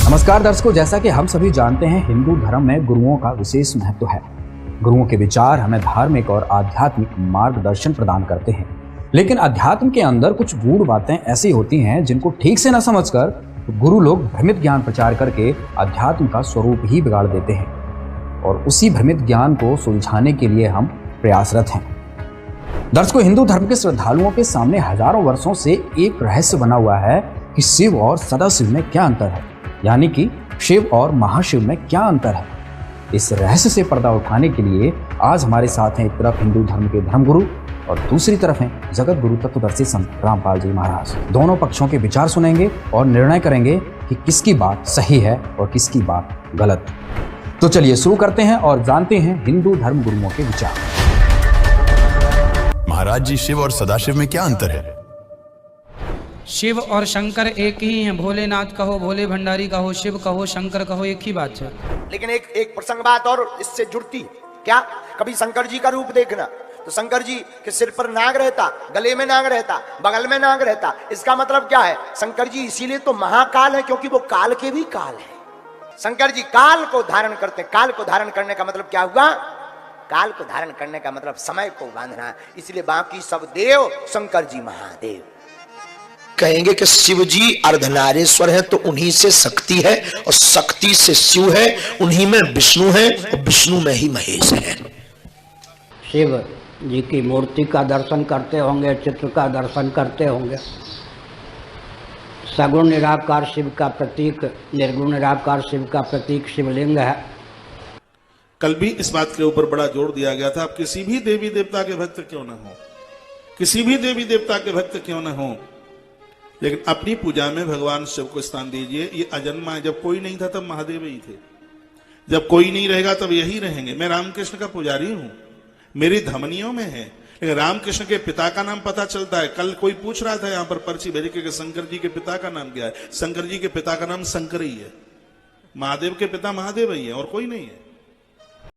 नमस्कार दर्शकों, जैसा कि हम सभी जानते हैं, हिंदू धर्म में गुरुओं का विशेष महत्व है। गुरुओं के विचार हमें धार्मिक और आध्यात्मिक मार्गदर्शन प्रदान करते हैं। लेकिन अध्यात्म के अंदर कुछ गूढ़ बातें ऐसी होती हैं जिनको ठीक से न समझकर गुरु लोग भ्रमित ज्ञान प्रचार करके अध्यात्म का स्वरूप ही बिगाड़ देते हैं और उसी भ्रमित ज्ञान को सुलझाने के लिए हम प्रयासरत हैं। दर्शकों, हिंदू धर्म के श्रद्धालुओं के सामने हजारों वर्षों से एक रहस्य बना हुआ है कि शिव और सदाशिव में क्या अंतर है, यानी कि शिव और महाशिव में क्या अंतर है। इस रहस्य से पर्दा उठाने के लिए आज हमारे साथ हैं एक तरफ हिंदू धर्म के धर्मगुरु और दूसरी तरफ हैं जगत गुरु तत्वदर्शी संत रामपाल जी महाराज। दोनों पक्षों के विचार सुनेंगे और निर्णय करेंगे कि किसकी बात सही है और किसकी बात गलत। तो चलिए शुरू करते हैं और जानते हैं हिंदू धर्म गुरुओं के विचार। महाराज जी, शिव और सदाशिव में क्या अंतर है? शिव और शंकर एक ही हैं। भोलेनाथ कहो, भोले भंडारी कहो, शिव कहो, शंकर कहो, एक ही बात है। लेकिन एक प्रसंग बात और इससे जुड़ती क्या, कभी शंकर जी का रूप देखना तो शंकर जी के सिर पर नाग रहता, गले में नाग रहता, बगल में नाग रहता। इसका मतलब क्या है? शंकर जी इसीलिए तो महाकाल है क्योंकि वो काल के भी काल है। शंकर जी काल को धारण करते। काल को धारण करने का मतलब क्या हुआ? काल को धारण करने का मतलब समय को बांधना। इसलिए बाकी सब देव, शंकर जी महादेव। कहेंगे कि शिव जी अर्धनारीश्वर है तो उन्हीं से शक्ति है और शक्ति से शिव है, उन्हीं में विष्णु है और विष्णु में ही महेश है। शिव जी की मूर्ति का दर्शन करते होंगे, चित्र का दर्शन करते होंगे। सगुण निराकार शिव का प्रतीक, निर्गुण निराकार शिव का प्रतीक शिवलिंग है। कल भी इस बात के ऊपर बड़ा जोर दिया गया था, आप किसी भी देवी देवता के भक्त क्यों न हो, किसी भी देवी देवता के भक्त क्यों न हो, लेकिन अपनी पूजा में भगवान शिव को स्थान दीजिए। ये अजन्मा है। जब कोई नहीं था तब महादेव ही थे, जब कोई नहीं रहेगा तब यही रहेंगे। मैं रामकृष्ण का पुजारी हूं, मेरी धमनियों में है, लेकिन रामकृष्ण के पिता का नाम पता चलता है। कल कोई पूछ रहा था यहां पर पर्ची भेज के शंकर जी के पिता का नाम क्या है। शंकर जी के पिता का नाम शंकर ही है। महादेव के पिता महादेव ही है और कोई नहीं है।